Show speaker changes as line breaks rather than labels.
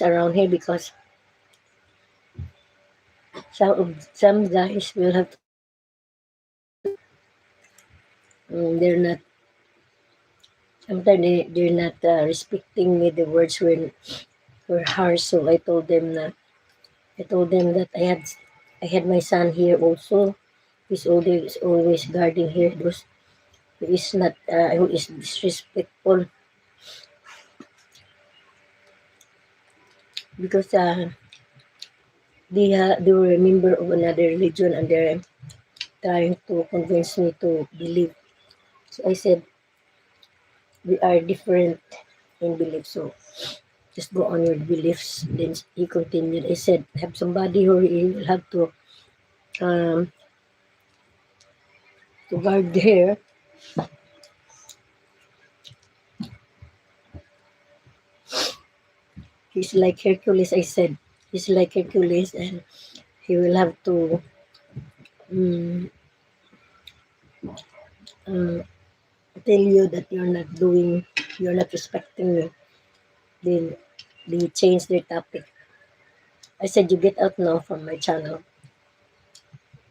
around here because some guys will have they're not sometimes they're not respecting me. The words were harsh, so I told them that I had my son here also. He's always guarding here those who is disrespectful because they were a member of another religion and they're trying to convince me to believe. So I said we are different in belief, so just go on your beliefs. Then he continued. I said have somebody who will have um to guard here. He's like Hercules. I said he's like Hercules, and he will have to um, uh, tell you that you're not respecting me. Then they change their topic. I said, you get out now from my channel.